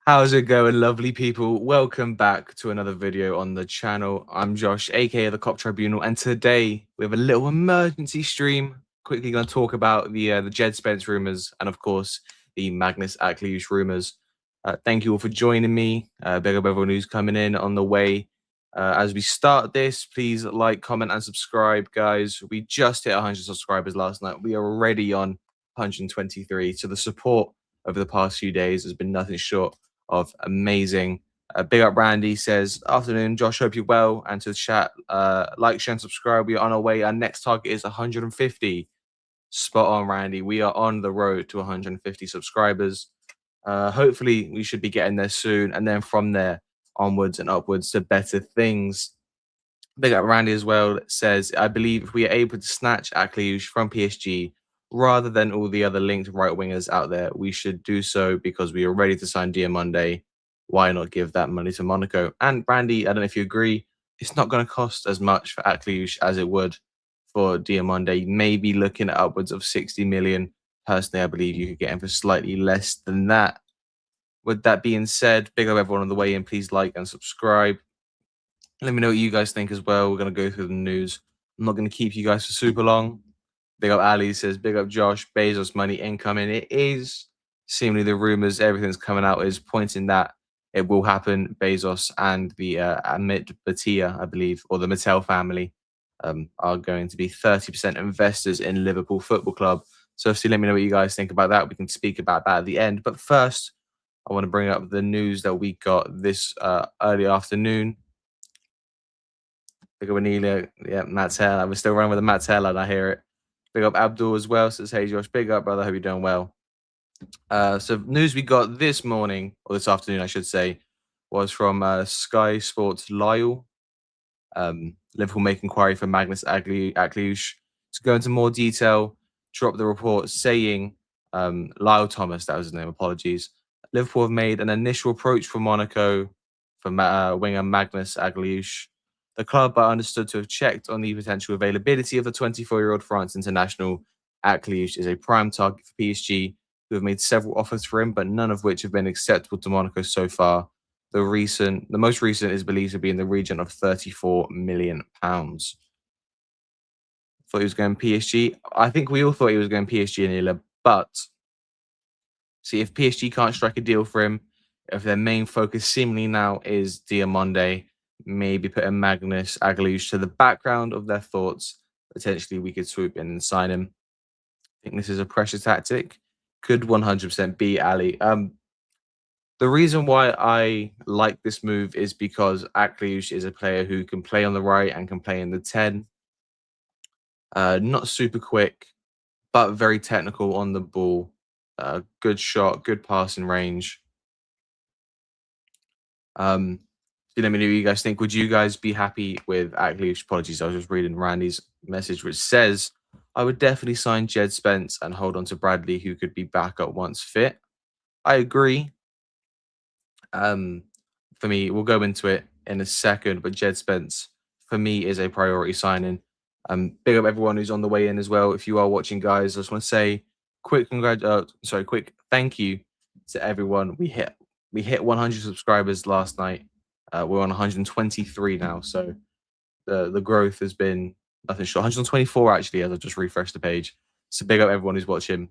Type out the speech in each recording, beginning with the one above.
How's it going, lovely people? Welcome back to another video on the channel. I'm Josh, aka the Cop Tribunal, and today we have a little emergency stream. Quickly going to talk about the Djed Spence rumors and, of course, the Maghnes Akliouche rumors. Thank you all for joining me. Big up everyone who's coming in on the way. As we start this, please like, comment, and subscribe, guys. We just hit 100 subscribers last night. We are already on 123. So the support over the past few days has been nothing short of amazing. Big up Randy says, afternoon, Josh, hope you're well. And to the chat, like, share, and subscribe. We are on our way. Our next target is 150. Spot on, Randy. We are on the road to 150 subscribers. Hopefully, we should be getting there soon. And then from there, onwards and upwards to better things. Big up Randy as well. That says, I believe if we are able to snatch Akliouche from PSG, rather than all the other linked right wingers out there, we should do so because we are ready to sign Diamonde. Why not give that money to Monaco? And Randy, I don't know if you agree, it's not going to cost as much for Akliouche as it would for Diamonde. Maybe looking at upwards of 60 million. Personally, I believe you could get him for slightly less than that. With that being said, big up everyone on the way in. Please like and subscribe. Let me know what you guys think as well. We're going to go through the news. I'm not going to keep you guys for super long. Big up Ali says, big up Josh, Bezos money incoming. It is seemingly the rumors, everything's coming out is pointing that it will happen. Bezos and the Amit Bhatia, I believe, or the Mattel family are going to be 30% investors in Liverpool Football Club. So obviously, let me know what you guys think about that. We can speak about that at the end. But first, I want to bring up the news that we got this early afternoon. Big up Anelia, yeah, Matt Taylor. We're still running with the Matt Taylor, and I hear it. Big up Abdul as well. Says, hey Josh, big up, brother. Hope you're doing well. So news we got this morning, or this afternoon, I should say, was from Sky Sports Lyle. Liverpool make inquiry for Maghnes Akliouche. To go into more detail, drop the report saying Lyle Thomas, that was his name, apologies. Liverpool have made an initial approach for Monaco for winger Maghnes Akliouche. The club are understood to have checked on the potential availability of the 24-year-old France international. Akliouche is a prime target for PSG, who have made several offers for him, but none of which have been acceptable to Monaco so far. The most recent is believed to be in the region of £34 million. Thought he was going PSG. I think we all thought he was going PSG in Ila, but see, if PSG can't strike a deal for him, if their main focus seemingly now is Diamonde, maybe putting Maghnes Akliouche to the background of their thoughts, potentially we could swoop in and sign him. I think this is a pressure tactic. Could 100% be Ali. The reason why I like this move is because Akliouche is a player who can play on the right and can play in the 10. Not super quick, but very technical on the ball. Good shot, good passing range. Let me know what you guys think. Would you guys be happy with Akliouche? Apologies, I was just reading Randy's message, which says, I would definitely sign Djed Spence and hold on to Bradley, who could be back up once fit. I agree. For me, we'll go into it in a second, but Djed Spence, for me, is a priority signing. Big up everyone who's on the way in as well. If you are watching, guys, I just want to say quick thank you to everyone. We hit 100 subscribers last night. We're on 123 now, so the growth has been nothing short. 124 actually, as I just refreshed the page. So big up everyone who's watching.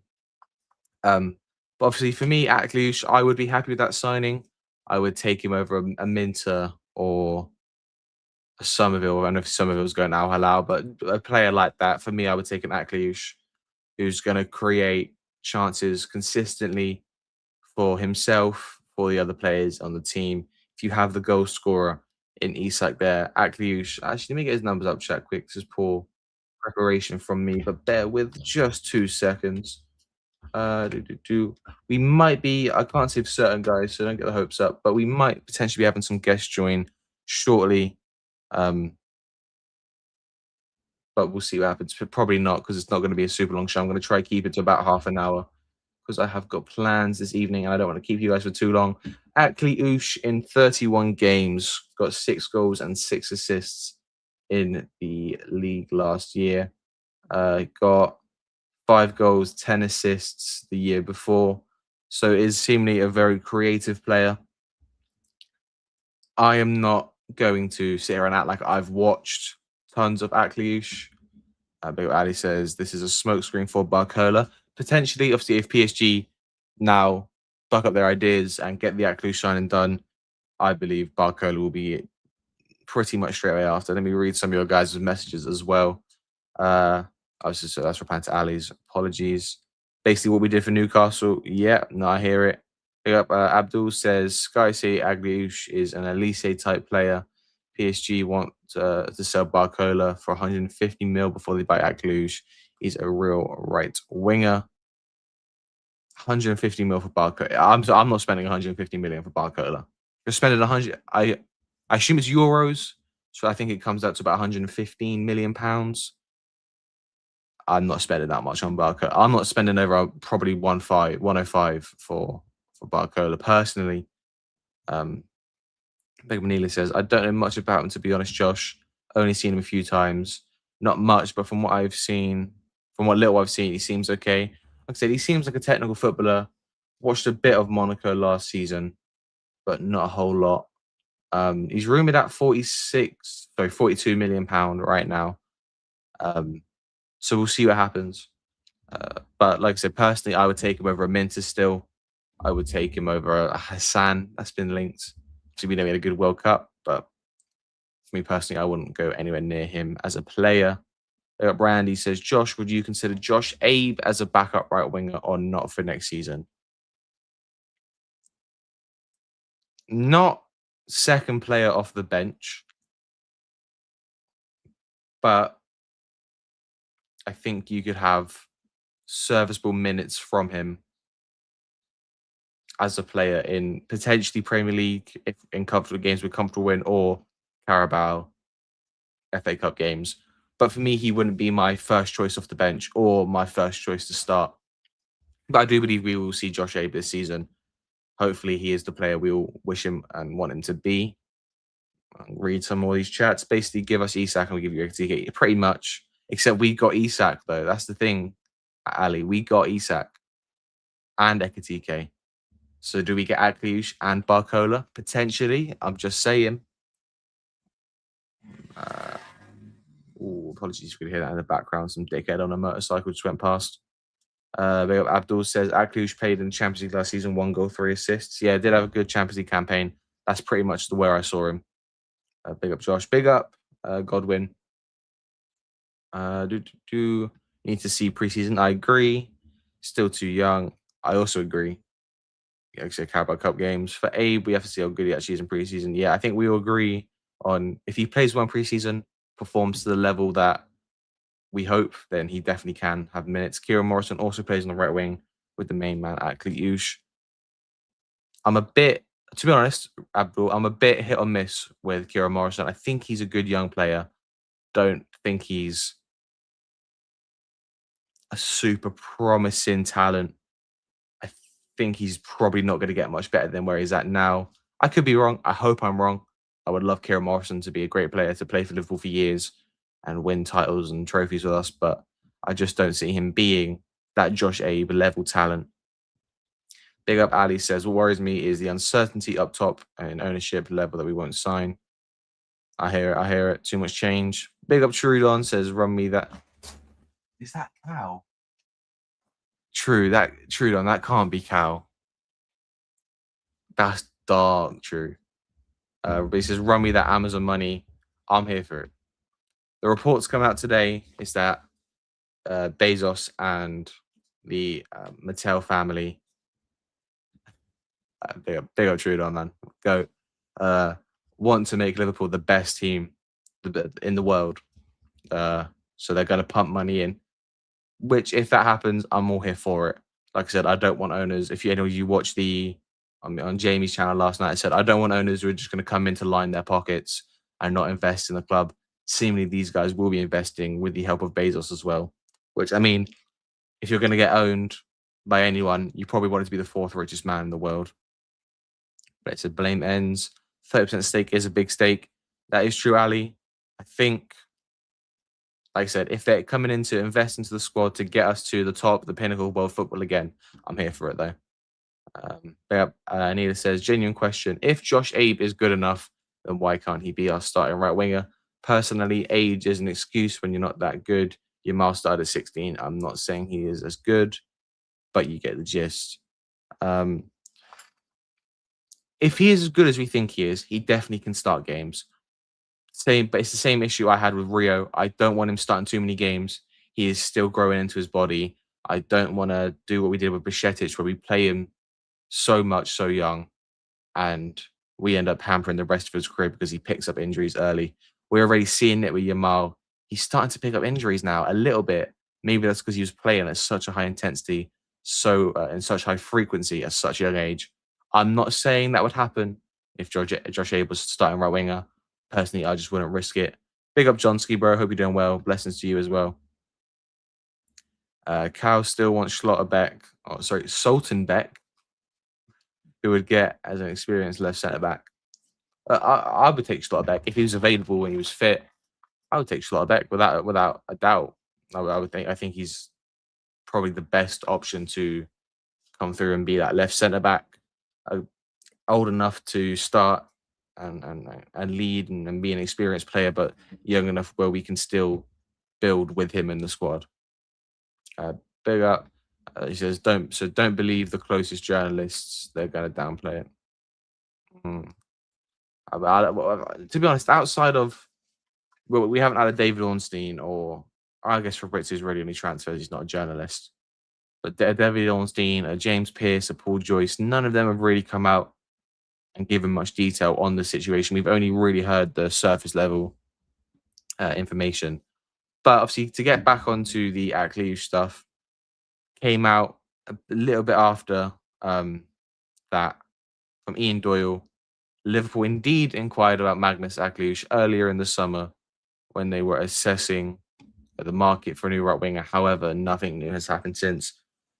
But obviously for me, Akliouche, I would be happy with that signing. I would take him over a Minter or a Somerville. I don't know if Somerville's going Al Hilal, but a player like that, for me, I would take an Akliouche who's going to create chances consistently for himself, for the other players on the team. If you have the goal scorer in Isak there, Akliouche, actually, let me get his numbers up, chat quick. This is poor preparation from me, but bear with just 2 seconds. We might be, I can't say for certain, guys, so don't get the hopes up, but we might potentially be having some guests join shortly. But we'll see what happens. But probably not, because it's not going to be a super long show. I'm going to try to keep it to about half an hour because I have got plans this evening and I don't want to keep you guys for too long. Akliouche in 31 games got 6 goals and 6 assists in the league last year. Got 5 goals, 10 assists the year before. So is seemingly a very creative player. I am not going to sit here and act like I've watched tons of Akliouche. But Ali says this is a smokescreen for Barcola. Potentially, obviously, if PSG now buck up their ideas and get the Akliouche signing done, I believe Barcola will be pretty much straight away after. Let me read some of your guys' messages as well. Obviously, so that's replying to Ali's apologies. Basically, what we did for Newcastle. Yeah, no, I hear it. Big up, Abdul says Sky say Agliouche is an Elise type player. PSG want to sell Barcola for 150 mil before they buy Agliouche. He's a real right winger. 150 mil for Barcola. I'm not spending 150 million for Barcola. You're spending 100. I assume it's euros, so I think it comes out to about 115 million pounds. I'm not spending that much on Barcola. I'm not spending over probably 105 for Barcola personally. Big Manila says, I don't know much about him, to be honest, Josh. Only seen him a few times. Not much, but from what I've seen, from what little I've seen, he seems okay. Like I said, he seems like a technical footballer. Watched a bit of Monaco last season, but not a whole lot. He's rumoured at 42 million pound right now. So we'll see what happens. But like I said, personally, I would take him over a Minter still. I would take him over a Hassan that's been linked. So we know he had a good World Cup, but for me personally, I wouldn't go anywhere near him as a player. Brandy says, Josh, would you consider Josh Abe as a backup right winger or not for next season? Not second player off the bench, but I think you could have serviceable minutes from him as a player in potentially Premier League, if in comfortable games with comfortable win, or Carabao, FA Cup games. But for me, he wouldn't be my first choice off the bench or my first choice to start. But I do believe we will see Josh Abe this season. Hopefully, he is the player we all wish him and want him to be. I'll read some more of these chats. Basically, give us Isak and we give you Ekitike. Pretty much. Except we got Isak, though. That's the thing, Ali. We got Isak and Ekitike. So do we get Akliouche and Barcola? Potentially. I'm just saying. Apologies if you could hear that in the background. Some dickhead on a motorcycle just went past. Abdul says Akliouche played in the Champions League last season, 1 goal, 3 assists. Yeah, did have a good Champions League campaign. That's pretty much where I saw him. Big up Josh. Big up Godwin. Need to see preseason. I agree. Still too young. I also agree. Actually, Carabao Cup games. For Abe, we have to see how good he actually is in preseason. Yeah, I think we all agree on if he plays one preseason, performs to the level that we hope, then he definitely can have minutes. Kieran Morrison also plays on the right wing with the main man at Akliouche. I'm a bit, to be honest, Abdul, I'm a bit hit or miss with Kieran Morrison. I think he's a good young player. Don't think he's a super promising talent. I think he's probably not going to get much better than where he's at now. I could be wrong. I hope I'm wrong. I would love Kieran Morrison to be a great player to play for Liverpool for years and win titles and trophies with us, but I just don't see him being that Josh Abe level talent. Big up Ali says, what worries me is the uncertainty up top and ownership level that we won't sign. I hear it. Too much change. Big up Trudon says, run me that. Is that cow? Trudon, that can't be cow. That's dark true. But he says, run me that Amazon money. I'm here for it. The reports come out today is that Bezos and the Mattel family, big up Trudon, man, go, want to make Liverpool the best team in the world. So they're going to pump money in, which if that happens, I'm all here for it. Like I said, I don't want owners. If you watch on Jamie's channel last night, I said, I don't want owners who are just going to come in to line their pockets and not invest in the club. Seemingly, these guys will be investing with the help of Bezos as well. Which, I mean, if you're going to get owned by anyone, you probably want it to be the 4th richest man in the world. But it's a blame ends. 30% stake is a big stake. That is true, Ali. I think, like I said, if they're coming in to invest into the squad to get us to the top, the pinnacle of world football again, I'm here for it, though. Anita says, genuine question. If Josh Abe is good enough, then why can't he be our starting right winger? Personally, age is an excuse when you're not that good. Yamal started at 16. I'm not saying he is as good, but you get the gist. Um, if he is as good as we think he is, he definitely can start games. Same, but it's the same issue I had with Rio. I don't want him starting too many games. He is still growing into his body. I don't want to do what we did with Bajcetic, where we play him so much so young, and we end up hampering the rest of his career because he picks up injuries early. We're already seeing it with Yamal. He's starting to pick up injuries now a little bit. Maybe that's because he was playing at such a high intensity, so and such high frequency at such a young age. I'm not saying that would happen if Josh Abe was starting right winger. Personally, I just wouldn't risk it. Big up Johnski, bro. Hope you're doing well. Blessings to you as well. Cal still wants Schlotterbeck. Oh, sorry, Sultanbeck, who would get as an experienced left centre back. I would take Schlotterbeck if he was available when he was fit. I would take Schlotterbeck without a doubt. I would think. I think he's probably the best option to come through and be that left centre back, old enough to start and lead and be an experienced player, but young enough where we can still build with him in the squad. Big up. He says, don't believe the closest journalists. They're going to downplay it. To be honest, outside of we haven't had a David Ornstein, or I guess Fabrizio's really only transfers. He's not a journalist. But David Ornstein, James Pearce, Paul Joyce, none of them have really come out and given much detail on the situation. We've only really heard the surface level information. But obviously, to get back onto the Akliouche stuff, came out a little bit after that from Ian Doyle. Liverpool indeed inquired about Maghnes Akliouche earlier in the summer when they were assessing the market for a new right winger. However, nothing new has happened since.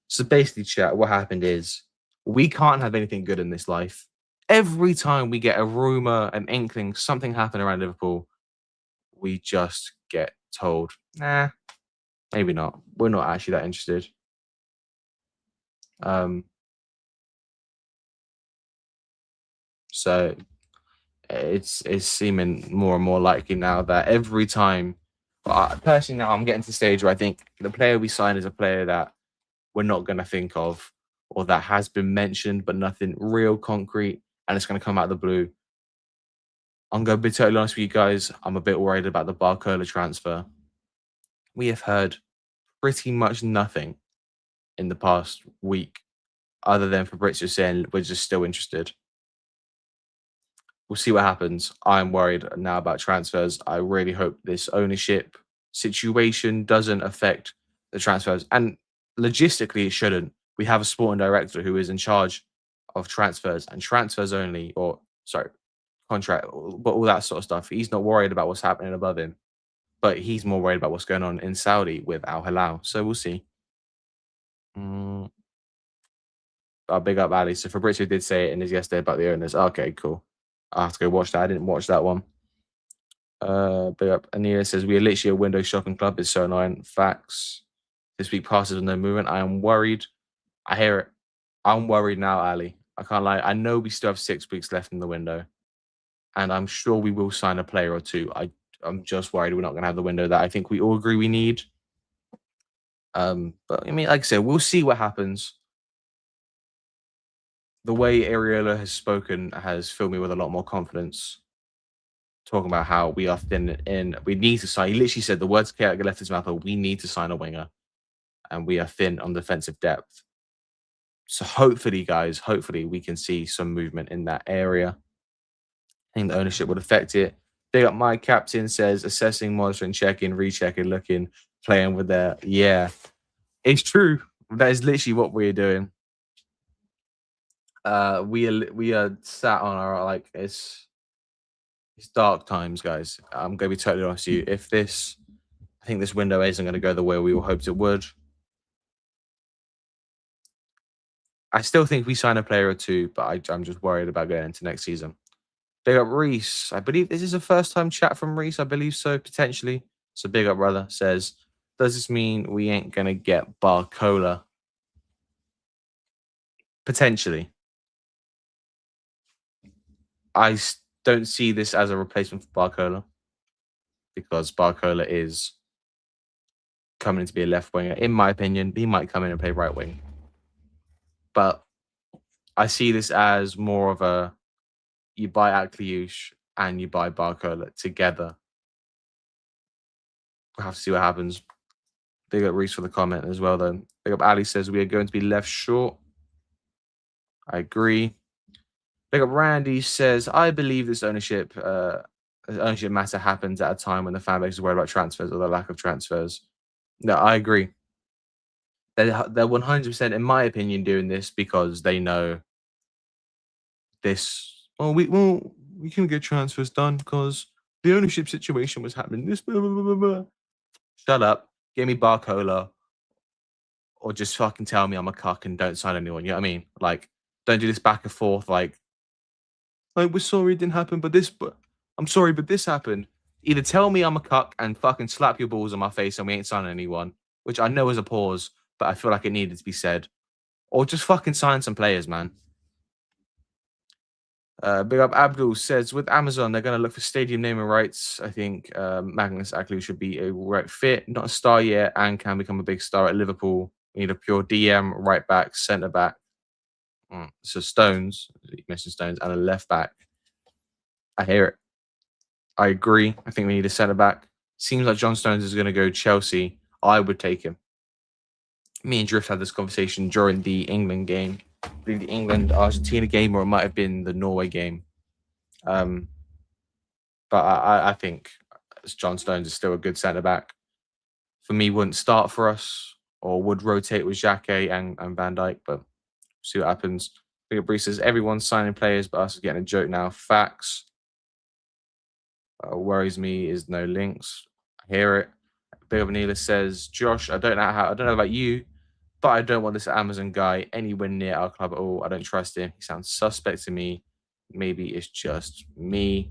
So basically, chat, what happened is we can't have anything good in this life. Every time we get a rumor, an inkling, something happened around Liverpool, we just get told, nah, maybe not. We're not actually that interested. So it's seeming more and more likely now that every time, personally now I'm getting to the stage where I think the player we sign is a player that we're not going to think of, or that has been mentioned but nothing real concrete, and it's going to come out of the blue. I'm going to be totally honest with you guys. I'm a bit worried about the Barcola transfer. We have heard pretty much nothing in the past week other than Fabrizio saying we're just still interested. We'll see what happens. I'm worried now about transfers. I really hope this ownership situation doesn't affect the transfers. And logistically, it shouldn't. We have a sporting director who is in charge of transfers and transfers only, or sorry, contract, but all that sort of stuff. He's not worried about what's happening above him, but he's more worried about what's going on in Saudi with Al Hilal. So we'll see. I'll big up Ali. So Fabrizio did say it in his yesterday about the owners. Okay, cool. I'll have to go watch that. I didn't watch that one. Big up. Anita says, we are literally a window shopping club. It's so annoying. Facts. This week passes with no movement. I am worried. I hear it. I'm worried now, Ali. I can't lie. I know we still have 6 weeks left in the window, and I'm sure we will sign a player or two. I'm just worried we're not going to have the window that I think we all agree we need. But I mean, like I said, we'll see what happens. The way Iraola has spoken has filled me with a lot more confidence. Talking about how we are thin in, we need to sign. He literally said the words came out left his mouth, we need to sign a winger, and we are thin on defensive depth. So hopefully, guys, hopefully we can see some movement in that area. I think the ownership would affect it. Big up my captain says assessing, monitoring, checking, rechecking, looking, playing with their it's true. That is literally what we're doing. We are sat on our it's dark times, guys. I'm gonna be totally honest with you. I think this window isn't gonna go the way we all hoped it would. I still think we sign a player or two, but I'm just worried about going into next season. Big up Reese. I believe this is a first-time chat from Reese. I believe so, potentially. So big up, brother. Says, does this mean we ain't gonna get Barcola? Potentially. don't see this as a replacement for Barcola because Barcola is coming in to be a left winger. In my opinion, he might come in and play right wing. But I see this as more of a you buy Akliouche and you buy Barcola together. We'll have to see what happens. Big up Reese for the comment as well, though. Big up Ali says we are going to be left short. I agree. Big up Randy says, I believe this ownership matter happens at a time when the fan base is worried about transfers or the lack of transfers. No, I agree. They're 100%, in my opinion, doing this because they know this. Oh, we can get transfers done because the ownership situation was happening. This blah, blah, blah, blah, blah. Shut up. Give me Barcola, or just fucking tell me I'm a cuck and don't sign anyone. You know what I mean? Like, don't do this back and forth. Like we're sorry it didn't happen, but I'm sorry, but this happened. Either tell me I'm a cuck and fucking slap your balls on my face and we ain't signing anyone, which I know is a pause, but I feel like it needed to be said, or just fucking sign some players, man. Big up Abdul says, with Amazon, they're going to look for stadium naming rights. I think Maghnes Akliouche should be a right fit, not a star yet, and can become a big star at Liverpool. We need a pure DM, right back, centre back. So Stones, you mentioned Stones, and a left back. I hear it. I agree. I think we need a centre back. Seems like John Stones is going to go Chelsea. I would take him. Me and Drift had this conversation during the England game, the England-Argentina game, or it might have been the Norway game. But I think John Stones is still a good centre back. For me, wouldn't start for us or would rotate with Xhaka and Van Dijk, but see what happens. Big up Brees says everyone's signing players, but us is getting a joke now. Facts. Worries me is no links. I hear it. Big up Anila says, Josh, I don't know about you, but I don't want this Amazon guy anywhere near our club at all. I don't trust him. He sounds suspect to me. Maybe it's just me.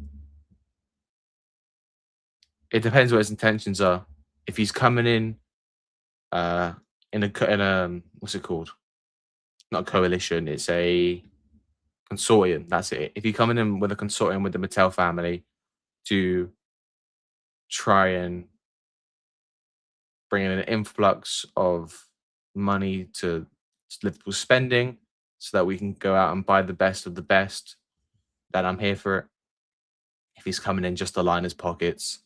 It depends what his intentions are. If he's coming in a what's it called? Not a coalition, it's a consortium. That's it. If you're coming in with a consortium with the Mattel family to try and bring in an influx of money to Liverpool spending so that we can go out and buy the best of the best, then I'm here for it. If he's coming in just to line his pockets,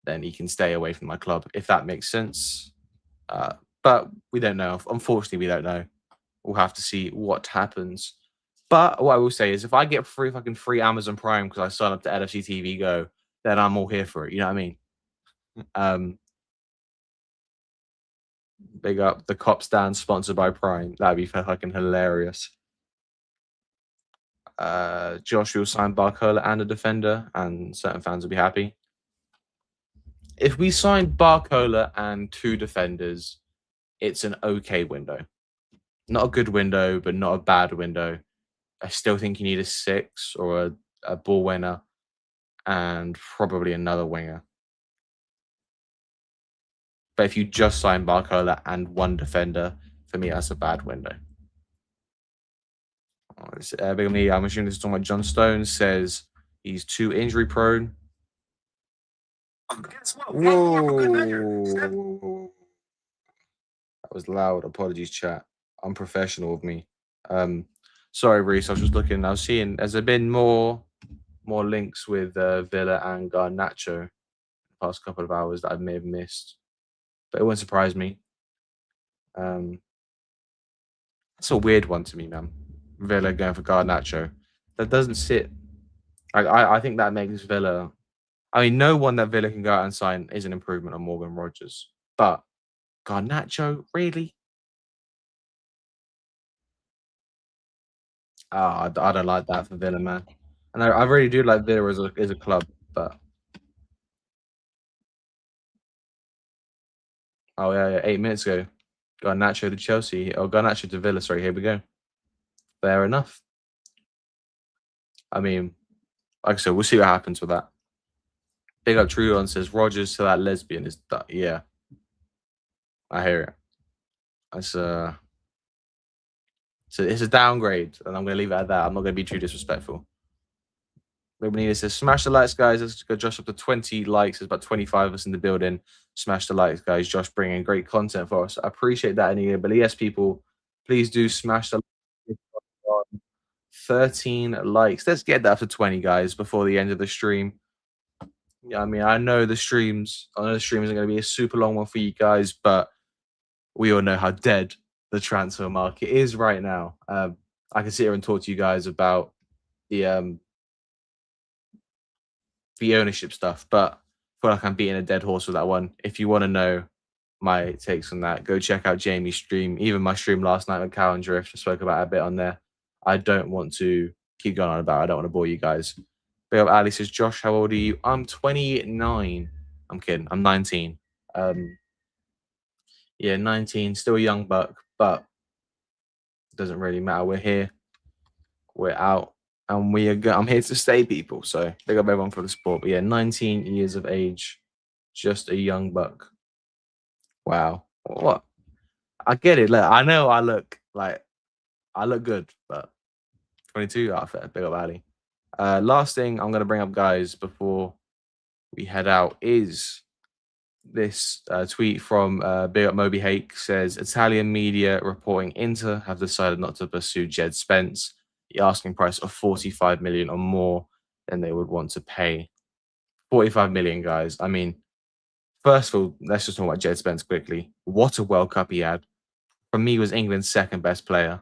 then he can stay away from my club, if that makes sense. But we don't know. Unfortunately, we don't know. We'll have to see what happens. But what I will say is if I get free Amazon Prime because I sign up to LFC TV Go, then I'm all here for it. You know what I mean? Big up the Cop Stand sponsored by Prime. That'd be fucking hilarious. Josh will sign Barcola and a defender, and certain fans will be happy. If we sign Barcola and 2 defenders, it's an okay window. Not a good window, but not a bad window. I still think you need a 6 or a ball winner and probably another winger. But if you just sign Barcola and 1 defender, for me, that's a bad window. Big of me, I'm assuming this is talking about John Stones, says he's too injury prone. Whoa. That was loud. Apologies, chat. Unprofessional of me. Sorry, Reese. I was just looking. I was seeing. Has there been more links with Villa and Garnacho the past couple of hours that I may have missed? But it wouldn't surprise me. It's a weird one to me, man. Villa going for Garnacho. That doesn't sit. I think that makes Villa. I mean, no one that Villa can go out and sign is an improvement on Morgan Rogers. But Garnacho, really? I don't like that for Villa, man. And I really do like Villa as a club, but oh yeah, 8 minutes ago, Garnacho to Chelsea or Garnacho to Villa. Sorry, here we go. Fair enough. I mean, like I said, we'll see what happens with that. Big up Truon says Rogers to that lesbian is yeah. I hear it. It's a downgrade, and I'm gonna leave it at that. I'm not gonna be too disrespectful. Ruben says, smash the likes, guys. Let's go Josh up to 20 likes. There's about 25 of us in the building. Smash the likes, guys. Josh bringing great content for us. I appreciate that, Anita. But yes, people, please do smash the 13 likes. Let's get that up to 20, guys, before the end of the stream. Yeah, I mean, I know the streams are going to be a super long one for you guys, but we all know how dead the transfer market is right now. I can sit here and talk to you guys about the ownership stuff, but I feel like I'm beating a dead horse with that one. If you want to know my takes on that, go check out Jamie's stream. Even my stream last night with Cow and Drift, I spoke about it a bit on there. I don't want to keep going on about it. I don't want to bore you guys. Big up Ali says, Josh, how old are you? I'm 29. I'm kidding. I'm 19. Yeah, 19. Still a young buck, but it doesn't really matter. We're here. We're out. And I'm here to stay, people. So big up everyone for the support. But yeah, 19 years of age. Just a young buck. Wow. What? I get it. Look, I know I look good, but 22 outfit. Big up Ali. Last thing I'm gonna bring up, guys, before we head out is this tweet from Big Up Moby Hake. Says Italian media reporting Inter have decided not to pursue Djed Spence. The asking price of 45 million or more than they would want to pay. 45 million, guys. I mean, first of all, let's just talk about Djed Spence quickly. What a World Cup he had. For me, he was England's second best player.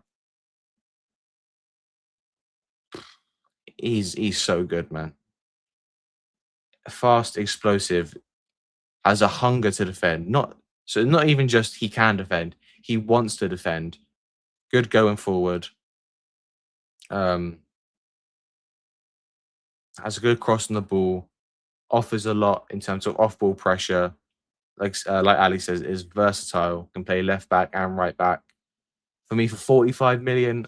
He's so good, man. Fast, explosive, has a hunger to defend. Not even just he can defend. He wants to defend. Good going forward. Has a good cross on the ball. Offers a lot in terms of off-ball pressure. Like Ali says, is versatile. Can play left back and right back. For me, for 45 million,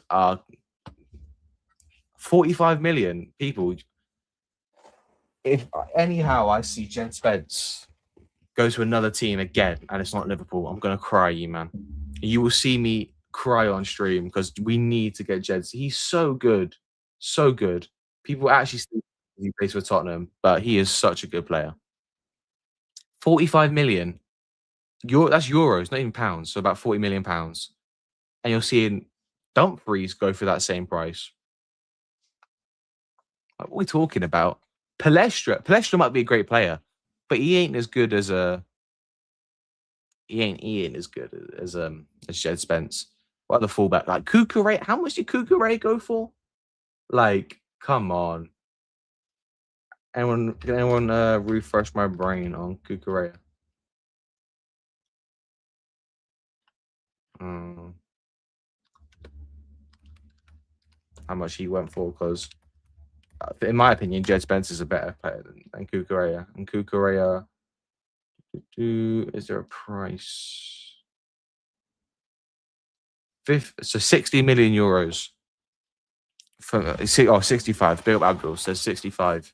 45 million people. If anyhow I see Djed Spence go to another team again and it's not Liverpool, I'm gonna cry, you man. You will see me cry on stream because we need to get Djed. He's so good, so good. People actually think he plays for Tottenham, but he is such a good player. 45 million. That's euros, not even pounds. So about 40 million pounds, and you're seeing Dumfries go for that same price. Like, what are we talking about? Palestra might be a great player, but he ain't as good as he ain't as good as Djed Spence. What the fullback? Like Cucurella, how much did Cucurella go for? Like, come on. Can anyone refresh my brain on Cucurella? How much he went for? Because in my opinion, Djed Spence is a better player than Cucurella. And Cucurella, is there a price? So 60 million euros. For 65. Big up Abdul says 65.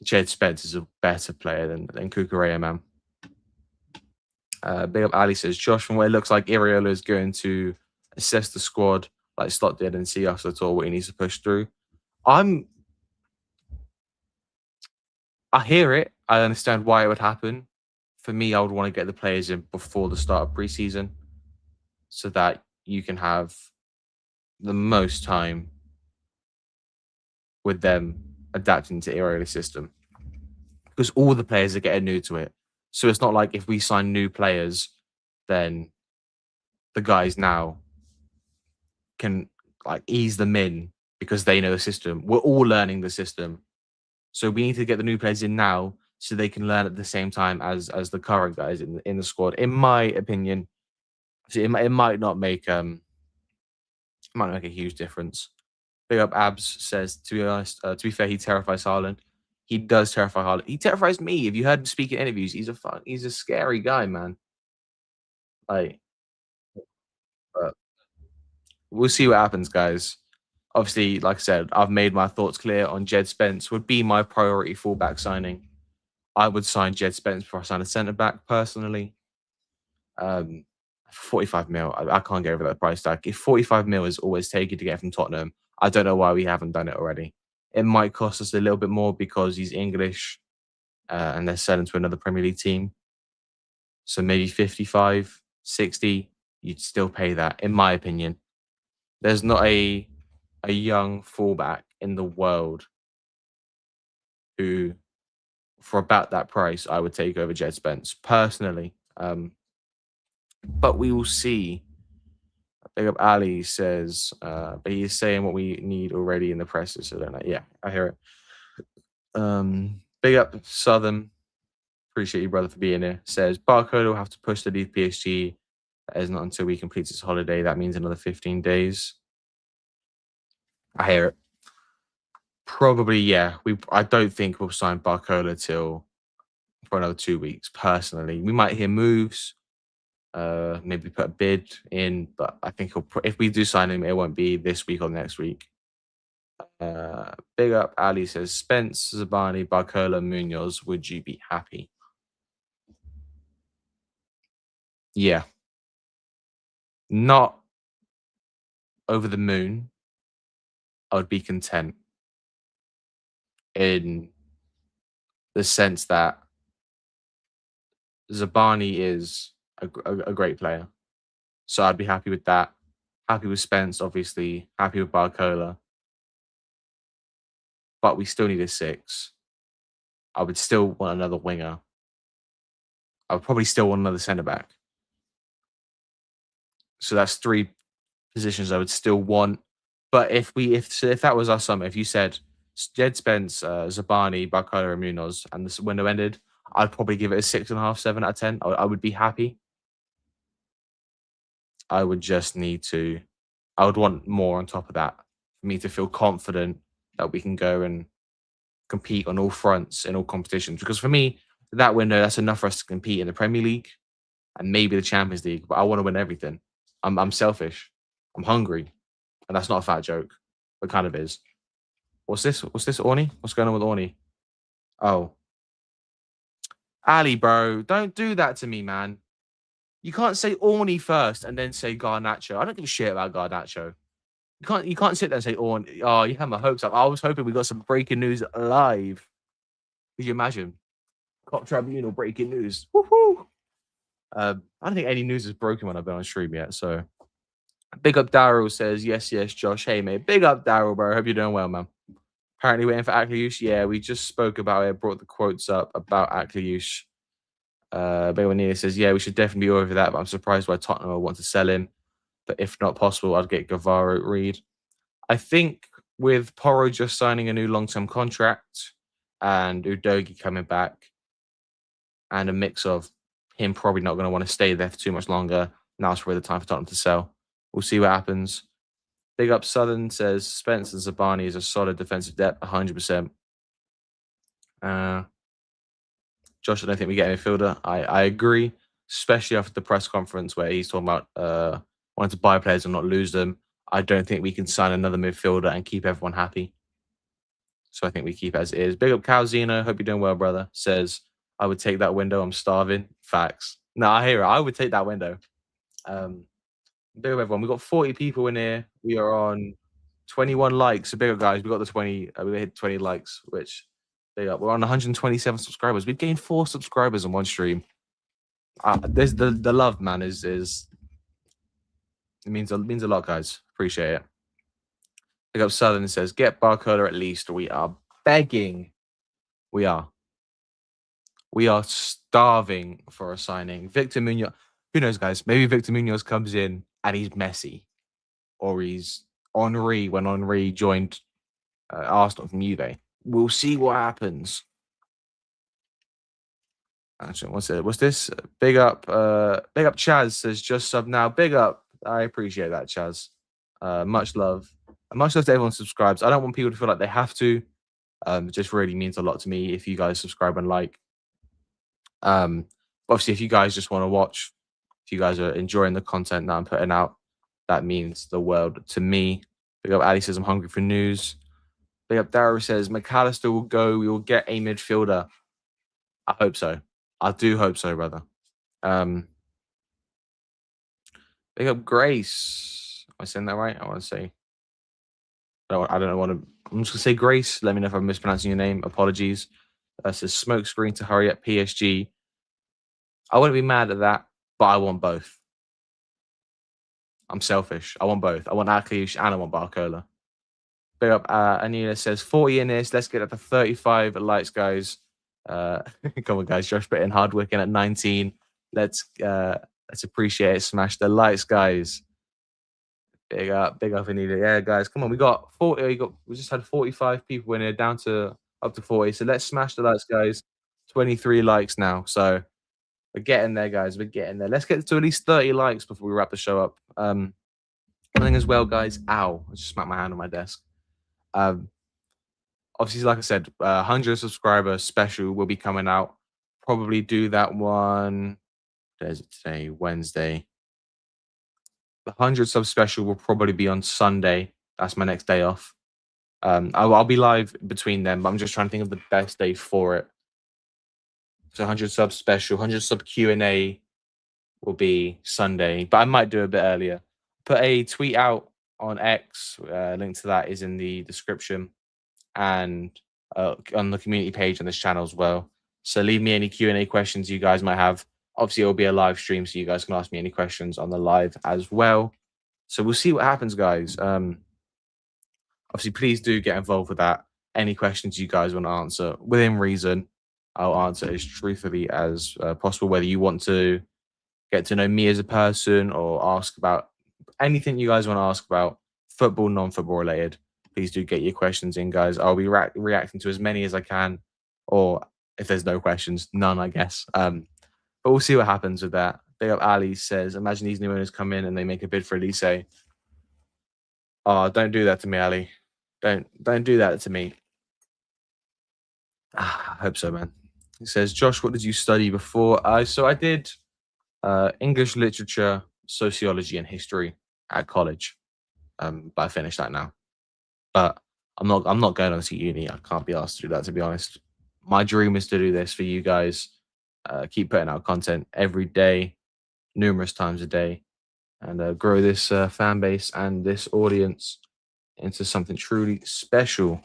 Djed Spence is a better player than Cucurella, man. Big up Ali says, Josh, from what it looks like, Iraola is going to assess the squad like Slot did and see after the tour what he needs to push through. I hear it. I understand why it would happen. For me, I would want to get the players in before the start of preseason so that you can have the most time with them adapting to Iraola's system. Because all the players are getting new to it. So it's not like if we sign new players, then the guys now can like ease them in because they know the system. We're all learning the system. So we need to get the new players in now so they can learn at the same time as the current guys in the squad. In my opinion, it might not make a huge difference. Big up Abs says, to be honest, to be fair, he terrifies Haaland. He does terrify Haaland. He terrifies me. If you heard him speak in interviews, he's a scary guy, man. Like, but we'll see what happens, guys. Obviously, like I said, I've made my thoughts clear on Djed Spence. Would be my priority fullback signing. I would sign Djed Spence before I sign a centre back personally. 45 mil, I can't get over that price tag. If 45 mil is always taken to get from Tottenham, I don't know why we haven't done it already. It might cost us a little bit more because he's English and they're selling to another Premier League team. So maybe 55, 60, you'd still pay that, in my opinion. There's not a young fullback in the world who, for about that price, I would take over Djed Spence personally. But we will see. Big up Ali says, but he is saying what we need already in the presses. So don't know. Yeah, I hear it. Big up Southern. Appreciate you, brother, for being here. Says Barcode will have to push to leave PSG. That is not until we complete his holiday. That means another 15 days. I hear it. Probably, yeah. I don't think we'll sign Barcola till for another 2 weeks. Personally, we might hear moves. Maybe put a bid in, but I think if we do sign him, it won't be this week or next week. Big up Ali says Spence, Zabani, Barcola, Munoz. Would you be happy? Yeah, not over the moon. I would be content in the sense that Zabani is a great player. So I'd be happy with that. Happy with Spence, obviously. Happy with Barcola. But we still need a 6. I would still want another winger. I would probably still want another centre back. So that's 3 positions I would still want. But if that was our summer, if you said Djed Spence, Zabani, Barcola, and Munoz, and this window ended, I'd probably give it a 6.5, 7 out of 10. I would be happy. I would just need to. I would want more on top of that for me to feel confident that we can go and compete on all fronts in all competitions. Because for me, that window, that's enough for us to compete in the Premier League and maybe the Champions League. But I want to win everything. I'm selfish. I'm hungry, and that's not a fat joke, but kind of is. What's this? What's this, Orny? What's going on with Orny? Oh, Ali, bro, don't do that to me, man. You can't say Orny first and then say Garnacho. I don't give a shit about Garnacho. You can't sit there and say Orny. Oh, you have my hopes up. I was hoping we got some breaking news live. Could you imagine? Cop Tribunal breaking news. Woohoo! I don't think any news is broken when I've been on stream yet. So, big up Daryl says, yes, Josh. Hey, mate. Big up Daryl, bro. Hope you're doing well, man. Apparently waiting for Akliouche. Yeah, we just spoke about it. Brought the quotes up about Akliouche. Bewanina says, yeah, we should definitely be over that, but I'm surprised why Tottenham will want to sell him. But if not possible, I'd get Guevara at Reed. I think with Porro just signing a new long-term contract and Udogi coming back and a mix of him probably not going to want to stay there for too much longer, now's really the time for Tottenham to sell. We'll see what happens. Big up Southern says Spence and Zabani is a solid defensive depth, 100%. Josh, I don't think we get a midfielder. I agree, especially after the press conference where he's talking about wanting to buy players and not lose them. I don't think we can sign another midfielder and keep everyone happy. So I think we keep as it is. Big up Calzino. Hope you're doing well, brother. Says, I would take that window. I'm starving. Facts. No, I hear it. I would take that window. Big up everyone. We got 40 people in here. We are on 21 likes. So big up, guys. We got the 20. We hit 20 likes, which big up. We're on 127 subscribers. We've gained 4 subscribers on one stream. There's the love, man. Is it means a lot, guys. Appreciate it. Big up Southern says, get Barcola at least. We are begging. We are starving for a signing. Victor Munoz. Who knows, guys? Maybe Victor Munoz comes in and he's Messi, or he's Henri when Henri joined Arsenal from Juve. We'll see what happens. Actually, what's this? Big up Chaz says just sub now. Big up. I appreciate that, Chaz. Much love. Much love to everyone who subscribes. I don't want people to feel like they have to. It just really means a lot to me if you guys subscribe and like. Obviously, if you guys just want to watch, if you guys are enjoying the content that I'm putting out, that means the world to me. Big up Ali says I'm hungry for news. Big up Darrow says McAllister will go. We will get a midfielder. I hope so. I do hope so, brother. Big up Grace. Am I saying that right? I want to say. I don't want to. I'm just gonna say Grace. Let me know if I'm mispronouncing your name. Apologies. Says smoke screen to hurry up PSG. I wouldn't be mad at that, but I want both. I'm selfish. I want both. I want Akliouche and I want Barcola. Big up. Anila says 40 in this. Let's get up to 35 likes, guys. Come on, guys. Josh put in hard working at 19. Let's appreciate it. Smash the likes, guys. Big up, Anita. Yeah, guys, come on. We got 40. We just had 45 people in here, down to up to 40. So let's smash the likes, guys. 23 likes now. So we're getting there, guys. We're getting there. Let's get to at least 30 likes before we wrap the show up. One thing as well, guys. Ow! I just smacked my hand on my desk. Obviously, like I said, 100 subscriber special will be coming out. Probably do that one. There's it today, Wednesday. The 100 sub special will probably be on Sunday. That's my next day off. I'll be live between them, but I'm just trying to think of the best day for it. So 100 sub special, 100 sub Q&A will be Sunday, but I might do a bit earlier. Put a tweet out on X. Link to that is in the description and on the community page on this channel as well. So leave me any Q&A questions you guys might have. Obviously, it'll be a live stream, so you guys can ask me any questions on the live as well. So we'll see what happens, guys. Obviously, please do get involved with that. Any questions you guys want to answer within reason, I'll answer as truthfully as possible. Whether you want to get to know me as a person or ask about anything you guys want to ask about, football, non-football related, please do get your questions in, guys. I'll be reacting to as many as I can, or if there's no questions, none, I guess. But we'll see what happens with that. Big up Ali says, imagine these new owners come in and they make a bid for Elise. Oh, don't do that to me, Ali. Don't do that to me. I hope so, man. He says, Josh, what did you study before? So I did English literature, sociology, and history at college. But I finished that now. But I'm not going on to uni. I can't be asked to do that, to be honest. My dream is to do this for you guys. Keep putting out content every day, numerous times a day, and grow this fan base and this audience into something truly special.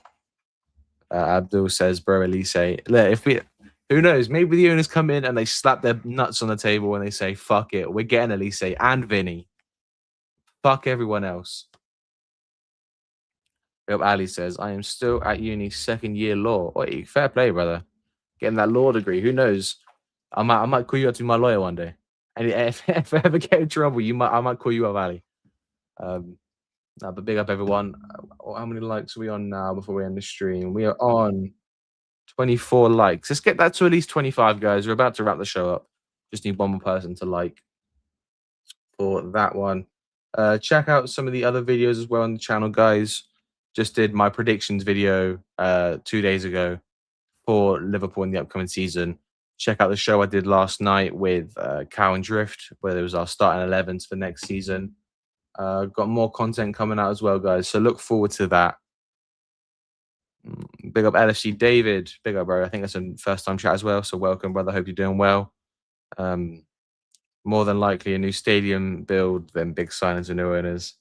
Abdul says, bro, Elise. Who knows? Maybe the owners come in and they slap their nuts on the table and they say, fuck it, we're getting Elise and Vinny. Fuck everyone else. Ali says, I am still at uni, second year law. Oi, fair play, brother. Getting that law degree. Who knows? I might call you up to be my lawyer one day. And if I ever get in trouble, I might call you up, Ali. But big up, everyone. How many likes are we on now before we end the stream? We are on 24 likes. Let's get that to at least 25, guys. We're about to wrap the show up. Just need one more person to like for that one. Check out some of the other videos as well on the channel, guys. Just did my predictions video 2 days ago for Liverpool in the upcoming season. Check out the show I did last night with Cow and Drift, where there was our starting 11s for next season. Got more content coming out as well, guys. So look forward to that. Big up LFC David. Big up, bro. I think that's a first-time chat as well. So welcome, brother. Hope you're doing well. More than likely a new stadium build, then big signings and new owners.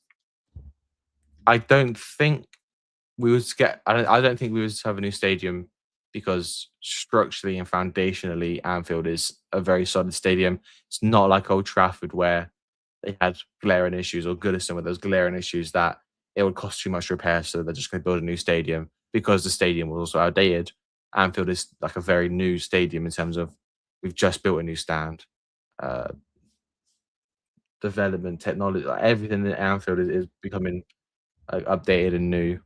I don't think we would get. I don't think we would have a new stadium because structurally and foundationally, Anfield is a very solid stadium. It's not like Old Trafford where they had glaring issues, or Goodison where there's glaring issues that it would cost too much repair, so they're just going to build a new stadium because the stadium was also outdated. Anfield is like a very new stadium in terms of we've just built a new stand. Development, technology, like everything in Anfield is becoming updated and new.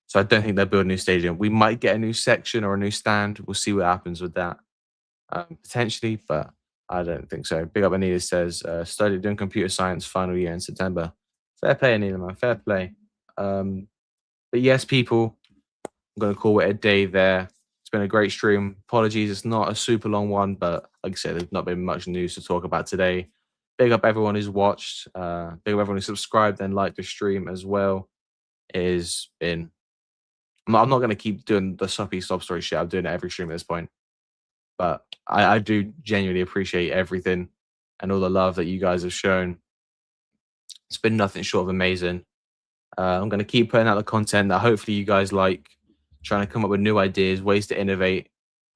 So I don't think they'll build a new stadium. We might get a new section or a new stand. We'll see what happens with that. Potentially, but I don't think so. Big up Anita says, studied doing computer science final year in September. Fair play, Anita, man. Fair play. But yes, people, I'm going to call it a day there. It's been a great stream. Apologies, it's not a super long one, but like I said, there's not been much news to talk about today. Big up everyone who's watched. Big up everyone who subscribed and liked the stream as well. It has been... I'm not going to keep doing the soppy sob story shit. I'm doing it every stream at this point. But I do genuinely appreciate everything and all the love that you guys have shown. It's been nothing short of amazing. I'm going to keep putting out the content that hopefully you guys like, trying to come up with new ideas, ways to innovate,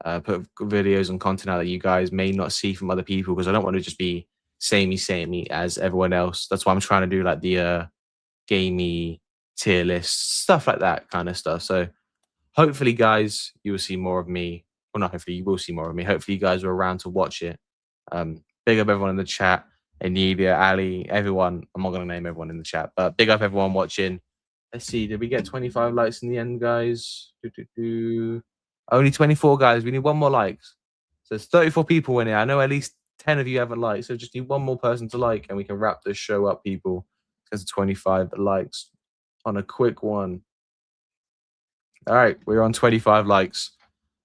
put videos and content out that you guys may not see from other people, because I don't want to just be samey as everyone else. That's why I'm trying to do like the gamey tier list, stuff like that kind of stuff. So hopefully, guys, you will see more of me. Well, not hopefully, you will see more of me. Hopefully, you guys are around to watch it. Big up everyone in the chat. Anilia, Ali, everyone. I'm not going to name everyone in the chat, but big up everyone watching. Let's see. Did we get 25 likes in the end, guys? Only 24, guys. We need one more likes. So there's 34 people in here. I know at least 10 of you haven't liked. So just need one more person to like, and we can wrap this show up, people. Because 25 likes on a quick one. All right, we're on 25 likes.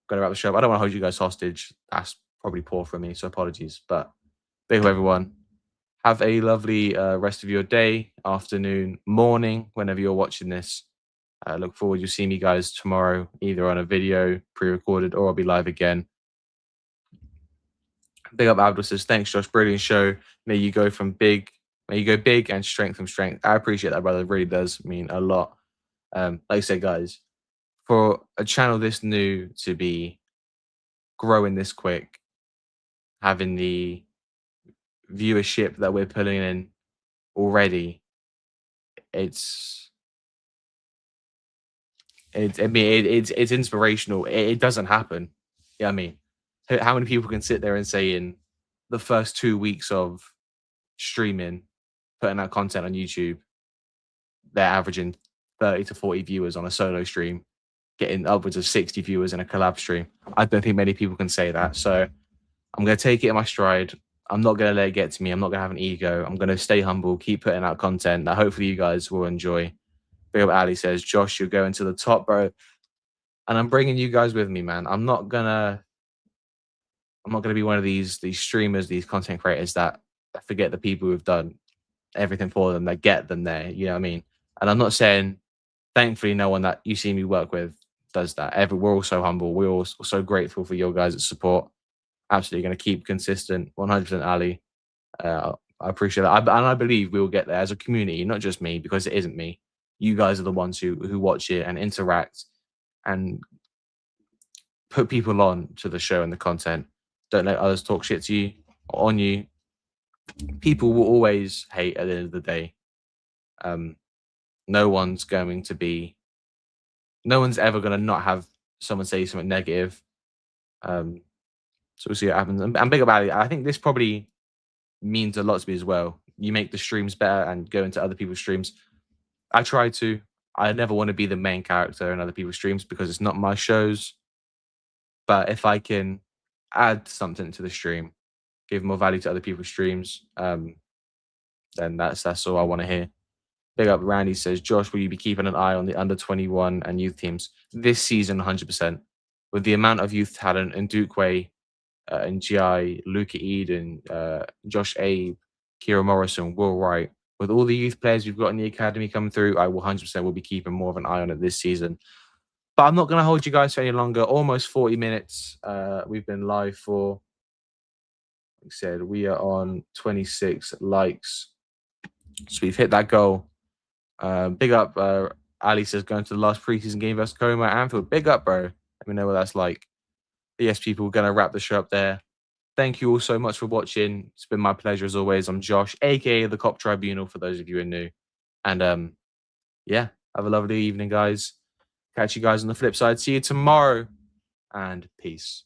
Gonna wrap the show up. I don't want to hold you guys hostage. That's probably poor for me, so apologies. But big up, everyone. Have a lovely rest of your day, afternoon, morning, whenever you're watching this. Look forward to seeing you guys tomorrow, either on a video, pre-recorded, or I'll be live again. Big up, Abdul says, thanks, Josh. Brilliant show. May you go big and strength from strength. I appreciate that, brother. It really does mean a lot. Like I said, guys, for a channel this new to be growing this quick, having the viewership that we're pulling in already, it's inspirational. It doesn't happen. Yeah, I mean, how many people can sit there and say in the first 2 weeks of streaming, putting out content on YouTube, they're averaging 30 to 40 viewers on a solo stream, getting upwards of 60 viewers in a collab stream? I don't think many people can say that. So I'm going to take it in my stride. I'm not going to let it get to me. I'm not going to have an ego. I'm going to stay humble, keep putting out content that hopefully you guys will enjoy. Big up Ali says, Josh, you're going to the top, bro. And I'm bringing you guys with me, man. I'm not gonna be one of these streamers, these content creators that forget the people who've done everything for them, that get them there. You know what I mean? And I'm not saying, thankfully, no one that you see me work with does that. We're all so humble. We're all so grateful for your guys' support. Absolutely going to keep consistent. 100% Ali. I appreciate that. And I believe we will get there as a community, not just me, because it isn't me. You guys are the ones who watch it and interact and put people on to the show and the content. Don't let others talk shit to you or on you. People will always hate at the end of the day. No one's ever going to not have someone say something negative. So we'll see what happens. And big about it. I think this probably means a lot to me as well. You make the streams better and go into other people's streams. I try to. I never want to be the main character in other people's streams because it's not my shows. But if I can add something to the stream, give more value to other people's streams, then that's all I want to hear. Big up Randy says, Josh, will you be keeping an eye on the under 21 and youth teams this season? 100%. With the amount of youth talent in Dukeway, and GI, Luca Eden, Josh Abe, Kira Morrison, Will Wright, with all the youth players we've got in the academy coming through, I will 100% will be keeping more of an eye on it this season. But I'm not going to hold you guys for any longer. Almost 40 minutes. We've been live for, like I said, we are on 26 likes. So we've hit that goal. Big up, Ali says, going to the last preseason game versus Coma at Anfield. Big up, bro. Let me know what that's like. But yes, people, we're going to wrap the show up there. Thank you all so much for watching. It's been my pleasure as always. I'm Josh, aka the Cop Tribunal, for those of you who are new. And yeah, have a lovely evening, guys. Catch you guys on the flip side. See you tomorrow, and peace.